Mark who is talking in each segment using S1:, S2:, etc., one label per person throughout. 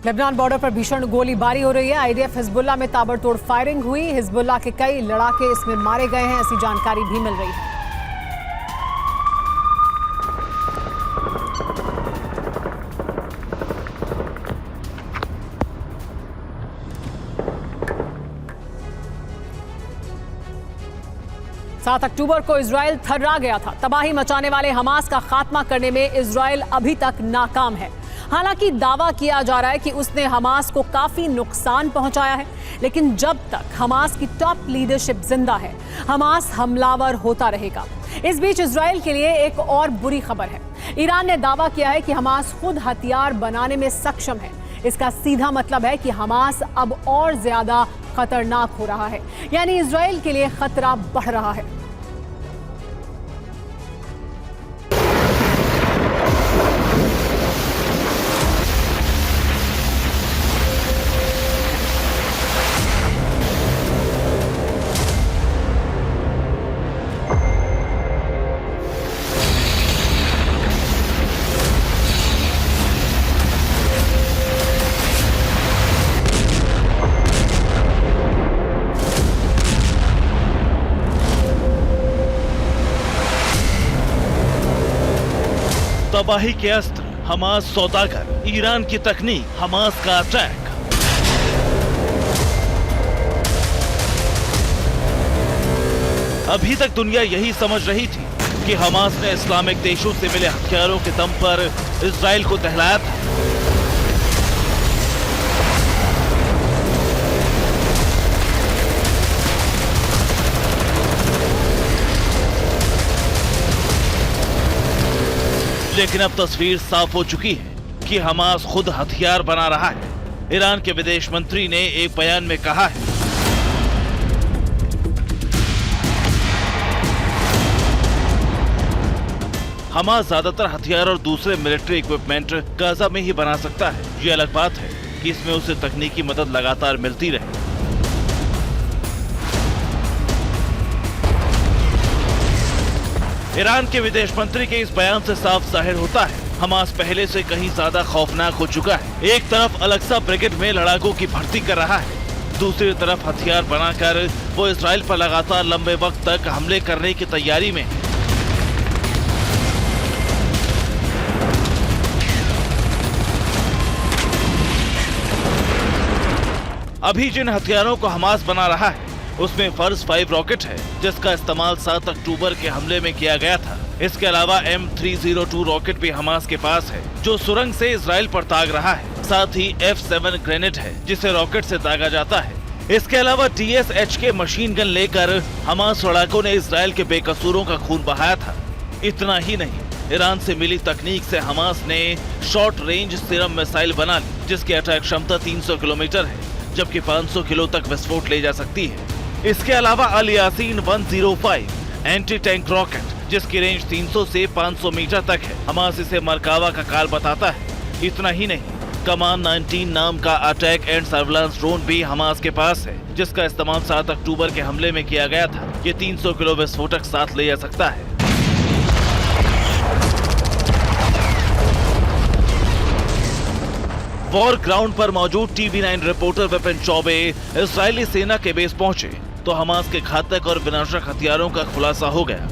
S1: Lebanon border पर भीषण गोलीबारी हो रही है। आईडीएफ हिजबुल्लाह में ताबड़तोड़ फायरिंग हुई। हिजबुल्लाह के कई लड़ाके इसमें मारे गए हैं, ऐसी जानकारी भी मिल रही है। सात अक्टूबर को इजरायल थर्रा गया था। तबाही मचाने वाले हमास का खात्मा करने में इजरायल अभी तक नाकाम है। हालांकि दावा किया जा रहा है कि उसने हमास को काफी नुकसान पहुंचाया है, लेकिन जब तक हमास की टॉप लीडरशिप जिंदा है, हमास हमलावर होता रहेगा। इस बीच इजरायल के लिए एक और बुरी खबर है। ईरान ने दावा किया है कि हमास खुद हथियार बनाने में सक्षम है। इसका सीधा मतलब है कि हमास अब और ज्यादा खतरनाक हो रहा है, यानी इजरायल के लिए खतरा बढ़ रहा है।
S2: तबाही के अस्त्र, हमास सौदागर, ईरान की तकनीक, हमास का अटैक। अभी तक दुनिया यही समझ रही थी कि हमास ने इस्लामिक देशों से मिले हथियारों के दम पर इजराइल को दहलाया था। लेकिन अब तस्वीर साफ हो चुकी है कि हमास खुद हथियार बना रहा है। ईरान के विदेश मंत्री ने एक बयान में कहा है, हमास ज्यादातर हथियार और दूसरे मिलिट्री इक्विपमेंट गाजा में ही बना सकता है। ये अलग बात है कि इसमें उसे तकनीकी मदद लगातार मिलती रहे। ईरान के विदेश मंत्री के इस बयान से साफ जाहिर होता है, हमास पहले से कहीं ज्यादा खौफनाक हो चुका है। एक तरफ अलक्सा ब्रिगेड में लड़ाकों की भर्ती कर रहा है, दूसरी तरफ हथियार बनाकर वो इजराइल पर लगातार लंबे वक्त तक हमले करने की तैयारी में है। अभी जिन हथियारों को हमास बना रहा है उसमें फर्ज 5 रॉकेट है, जिसका इस्तेमाल 7 अक्टूबर के हमले में किया गया था। इसके अलावा M302 रॉकेट भी हमास के पास है, जो सुरंग से इजराइल पर दाग रहा है। साथ ही F7 ग्रेनेड है, जिसे रॉकेट से दागा जाता है। इसके अलावा TSH मशीन गन लेकर हमास लड़ाकों ने इजराइल के बेकसूरों का खून बहाया था। इतना ही नहीं, ईरान से मिली तकनीक से हमास ने शॉर्ट रेंज सीरम मिसाइल बना ली, जिसकी अटैक क्षमता 300 किलोमीटर है, जबकि 500 किलो तक विस्फोट ले जा सकती है। इसके अलावा अल यासीन 105 एंटी टैंक रॉकेट, जिसकी रेंज 300 से 500 मीटर तक है। हमास इसे मरकावा का काल बताता है। इतना ही नहीं, कमान 19 नाम का अटैक एंड सर्विलांस ड्रोन भी हमास के पास है, जिसका इस्तेमाल 7 अक्टूबर के हमले में किया गया था। ये 300 किलो विस्फोटक साथ ले जा सकता है। वॉर ग्राउंड पर मौजूद TV9 reporter Vipin Choubey Israeli सेना के बेस पहुंचे तो हमास के घातक और विनाशक हथियारों का खुलासा हो गया।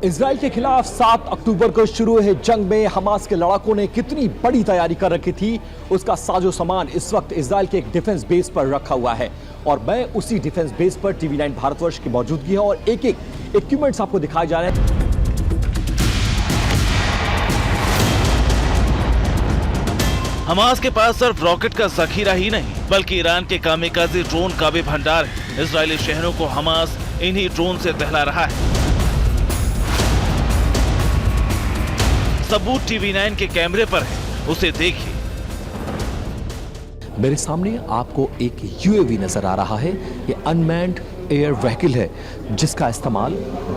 S3: इजराइल के खिलाफ 7 अक्टूबर को शुरू हुए जंग में हमास के लड़ाकों ने कितनी बड़ी तैयारी कर रखी थी, उसका साजो सामान इस वक्त इजराइल के एक डिफेंस बेस पर रखा हुआ है। और मैं उसी डिफेंस बेस पर TV9 भारतवर्ष की मौजूदगी है और एक एक इक्विपमेंट्स आपको दिखाए जा रहे हैं।
S2: हमास के पास सिर्फ रॉकेट का जखीरा ही नहीं, बल्कि ईरान के कामिकाज़ी ड्रोन का भी भंडार है। इजरायली शहरों को हमास इन्हीं ड्रोन से दहला रहा है। सबूत TV9 के कैमरे पर है, उसे देखिए।
S3: मेरे सामने आपको एक UAV नजर आ रहा है। ये अनमैन्ड एयर व्हीकल है, जिसका इस्तेमाल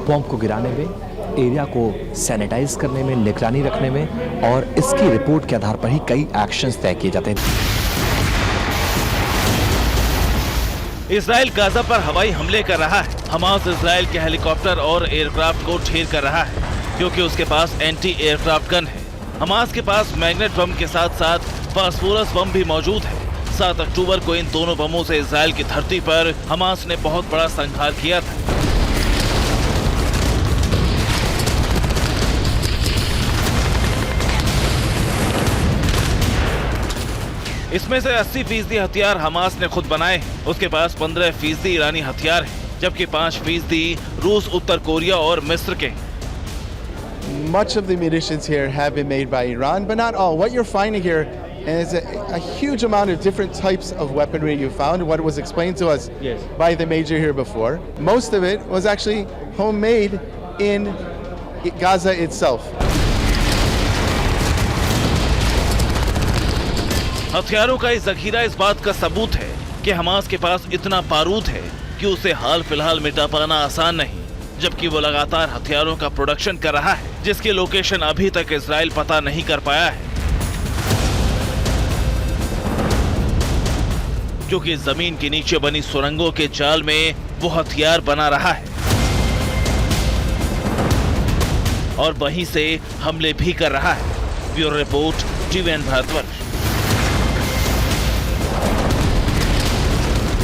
S3: बॉम्ब को गिराने में, एरिया को सैनिटाइज करने में, निगरानी रखने में और इसकी रिपोर्ट के आधार पर ही कई एक्शंस तय किए जाते हैं।
S2: इजराइल गाजा पर हवाई हमले कर रहा है। हमास इजराइल के हेलीकॉप्टर और एयरक्राफ्ट को ढेर कर रहा है, क्योंकि उसके पास एंटी एयरक्राफ्ट गन है। हमास के पास मैग्नेट बम के साथ साथ फास्फोरस बम भी मौजूद है। 7 अक्टूबर को इन दोनों बमों से इजराइल की धरती पर हमास ने बहुत बड़ा संहार किया था। इसमें से 80% हथियार हमास ने खुद बनाए हैं। उसके पास 15% ईरानी हथियार हैं, जबकि 5% रूस, उत्तर कोरिया और मिस्र के।
S4: Much of the munitions here have been made by Iran, but not all. What you're finding here is a huge amount of different types of weaponry you found. What was explained to us by the major here before, most of it was actually homemade in Gaza itself.
S2: हथियारों का इस जखीरा इस बात का सबूत है कि हमास के पास इतना बारूद है कि उसे हाल फिलहाल मिटा पाना आसान नहीं, जबकि वो लगातार हथियारों का प्रोडक्शन कर रहा है, जिसकी लोकेशन अभी तक इजराइल पता नहीं कर पाया है, क्योंकि जमीन के नीचे बनी सुरंगों के जाल में वो हथियार बना रहा है और वहीं से हमले भी कर रहा है। Bureau report, TVN Bharatvarsh.